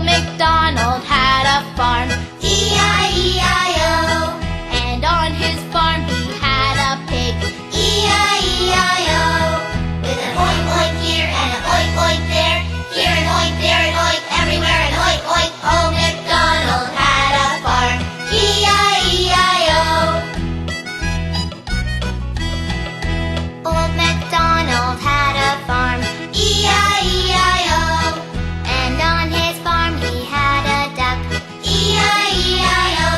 MacDonald had a farm, E-I-E-I-O. And on his farm he had a pig, E-I-E-I-O. With an oink oink here and an oink oink there, here an oink, there an oink, everywhere an oink oink. Old MacDonald had a farm, E-I-E-I-O. Old MacDonald had a farm, E-I-E-I-O. And on his farm he had a duck, E-I-E-I-O.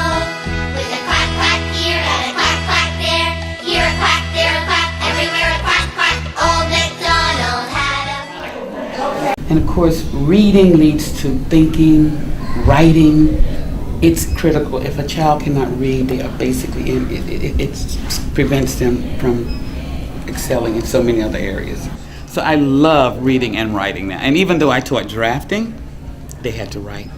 With a quack quack here and a quack quack there, here a quack, there a quack, everywhere a quack quack. Old MacDonald had a... And of course, reading leads to thinking, writing. It's critical. If a child cannot read, they are basically it prevents them from excelling in so many other areas. So I love reading and writing now. And even though I taught drafting, they had to write.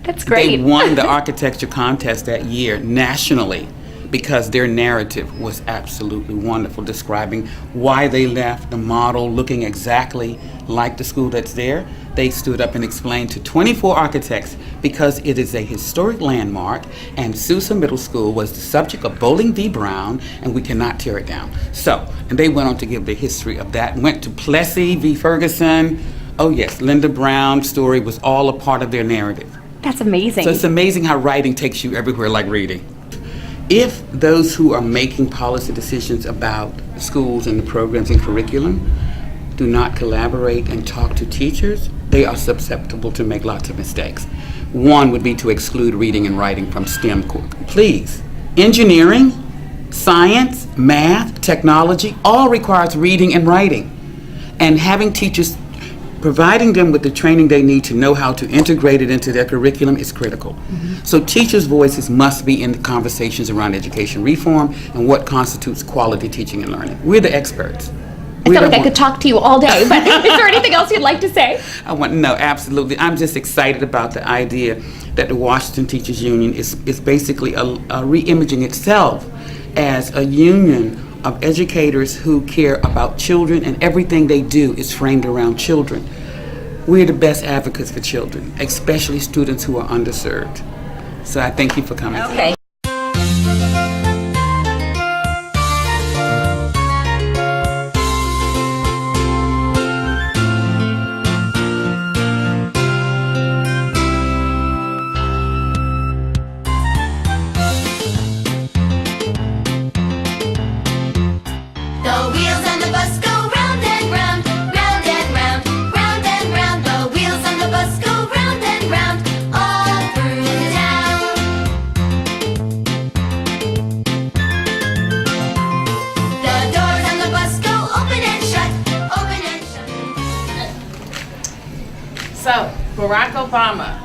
That's great. They won the architecture contest that year nationally because their narrative was absolutely wonderful, describing why they left, the model looking exactly like the school that's there. They stood up and explained to 24 architects because it is a historic landmark and Sousa Middle School was the subject of Bowling v. Brown and we cannot tear it down. So, and they went on to give the history of that, went to Plessy v. Ferguson. Oh yes, Linda Brown's story was all a part of their narrative. That's amazing. So it's amazing how writing takes you everywhere like reading. If those who are making policy decisions about schools and the programs and curriculum do not collaborate and talk to teachers, they are susceptible to make lots of mistakes. One would be to exclude reading and writing from STEM. Please, engineering, science, math, technology, all requires reading and writing. And having teachers, providing them with the training they need to know how to integrate it into their curriculum is critical. Mm-hmm. So teachers' voices must be in the conversations around education reform and what constitutes quality teaching and learning. We're the experts. I feel like I could talk to you all day, but is there anything else you'd like to say? No, absolutely. I'm just excited about the idea that the Washington Teachers Union is basically a re-imaging itself as a union of educators who care about children, and everything they do is framed around children. We're the best advocates for children, especially students who are underserved. So I thank you for coming. Okay. So, Barack Obama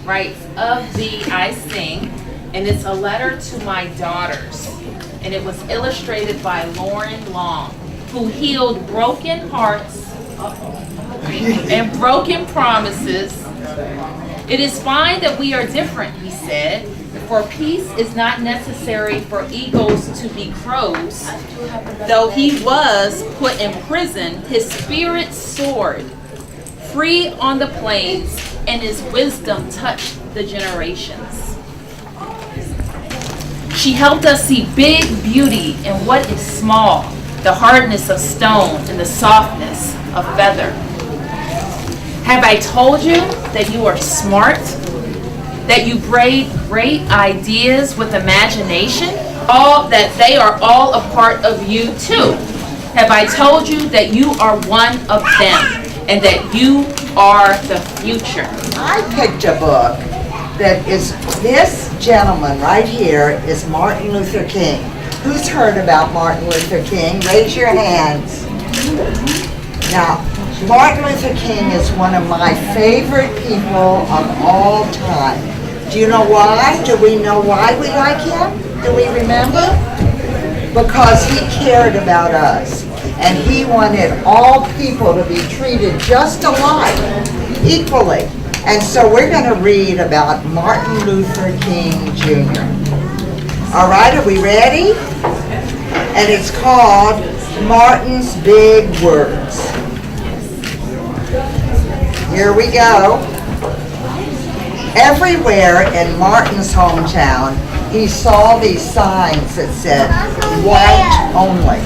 writes, "Of thee I sing," and it's a letter to my daughters. And it was illustrated by Lauren Long, who healed broken hearts and broken promises. "It is fine that we are different," he said, "for peace is not necessary for eagles to be crows. Though he was put in prison, his spirit soared free on the plains, and his wisdom touched the generations. She helped us see big beauty in what is small, the hardness of stone and the softness of feather. Have I told you that you are smart? That you braid great ideas with imagination? That they are all a part of you too? Have I told you that you are one of them? And that you are the future?" I picked a book that is, this gentleman right here is Martin Luther King. Who's heard about Martin Luther King? Raise your hands. Now, Martin Luther King is one of my favorite people of all time. Do you know why? Do we know why we like him? Do we remember? Because he cared about us. And he wanted all people to be treated just alike, equally. And so we're going to read about Martin Luther King Jr. All right, are we ready? And it's called Martin's Big Words. Here we go. everywhere in Martin's hometown, he saw these signs that said, white only.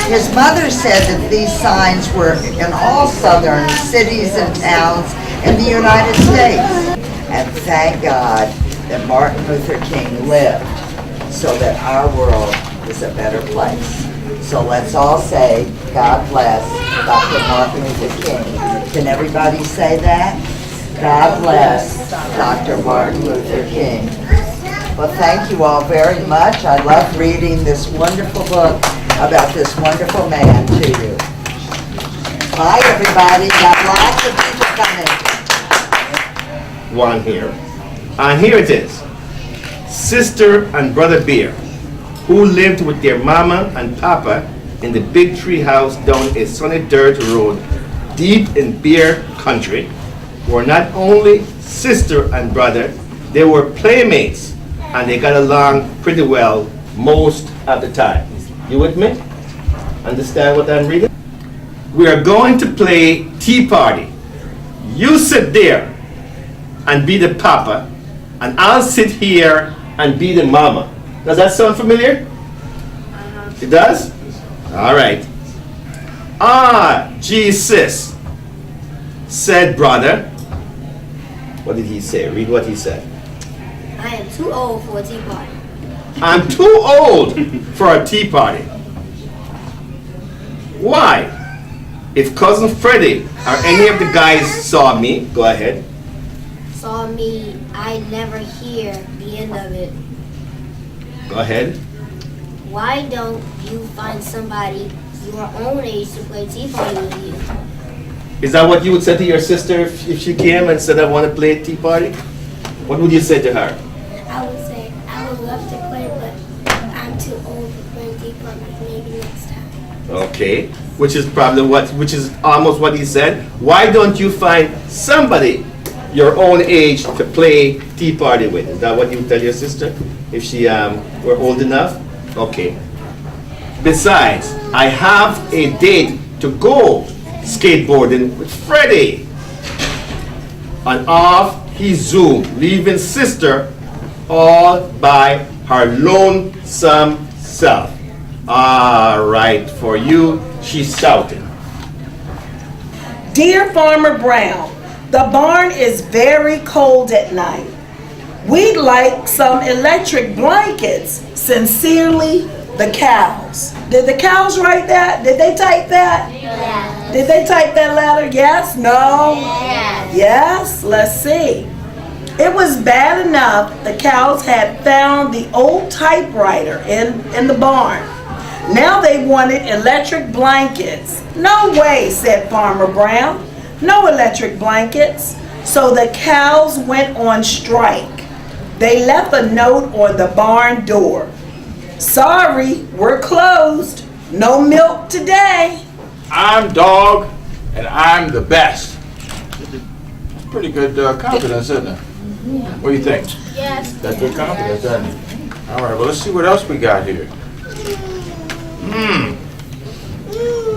His mother said that these signs were in all southern cities and towns in the United States. And thank God that Martin Luther King lived so that our world is a better place. So let's all say, God bless Dr. Martin Luther King. Can everybody say that? God bless Dr. Martin Luther King. Well, thank you all very much. I love reading this wonderful book about this wonderful man to you. Bye, everybody. Got lots of people coming. One here. And here it is. Sister and Brother Bear, who lived with their mama and papa in the big tree house down a sunny dirt road deep in Bear country, were not only sister and brother, they were playmates, and they got along pretty well most of the time. You with me? Understand what I'm reading? We are going to play tea party. You sit there and be the papa, and I'll sit here and be the mama. Does that sound familiar? It does? All right. Ah, Jesus, said brother. What did he say? Read what he said. I am too old for a tea party. I'm too old for a tea party. Why? If Cousin Freddie or any of the guys saw me, go ahead. Saw me, I never hear the end of it. Go ahead. Why don't you find somebody your own age to play tea party with you? Is that what you would say to your sister if she came and said, I want to play a tea party? What would you say to her? I would say, I would love to play, but I'm too old to play tea party. Maybe next time. Okay, which is almost what he said. Why don't you find somebody your own age to play tea party with? Is that what you would tell your sister if she were old enough? Okay. Besides, I have a date to go skateboarding with Freddie. And off he zoomed, leaving sister all by her lonesome self. All right, for you, she's shouting. Dear Farmer Brown, the barn is very cold at night. We'd like some electric blankets. Sincerely, the cows. Did the cows write that? Did they type that? Yeah. Did they type that letter? Yes? No? Yes. Yes? Let's see. It was bad enough the cows had found the old typewriter in the barn. Now they wanted electric blankets. No way, said Farmer Brown. No electric blankets. So the cows went on strike. They left a note on the barn door. Sorry, we're closed. No milk today. I'm dog, and I'm the best. It's pretty good confidence, isn't it? What do you think? Yes. That's good confidence, isn't it? All right, well, let's see what else we got here.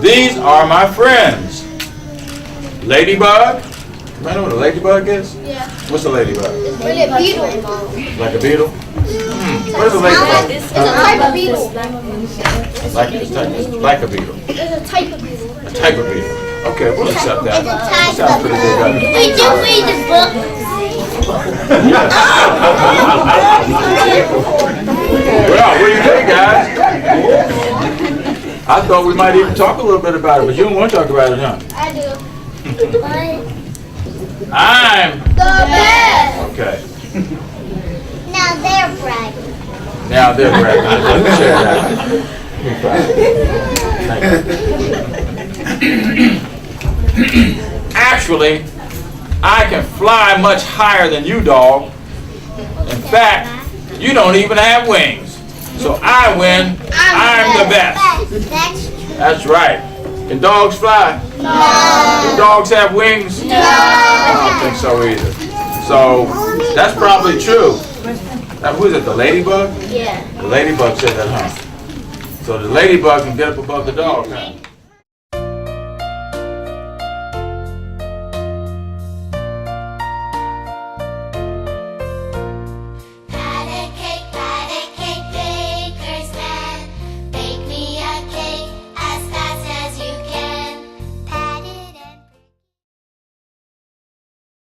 These are my friends. Ladybug. You know what a ladybug is? Yeah. What's a ladybug? It's really a beetle. Like a beetle? What is a ladybug? It's a type of beetle. It's like a beetle. It's a type of beetle. A type of beetle. Okay, we'll accept that. It's a Sounds pretty good, doesn't it? Did you read the book? Well, what do you think, guys? I thought we might even talk a little bit about it, but you don't want to talk about it, huh? I do. I'm The best. okay. Now they're bragging. Now they're bragging. Let me share that. Actually, I can fly much higher than you, dog. In fact, you don't even have wings. So I win. I'm the best. That's true. That's right. Can dogs fly? No. Do dogs have wings? No. I don't think so either. So that's probably true. Now, who is it, the ladybug? Yeah. The ladybug said that, huh? So the ladybug can get up above the dog, huh?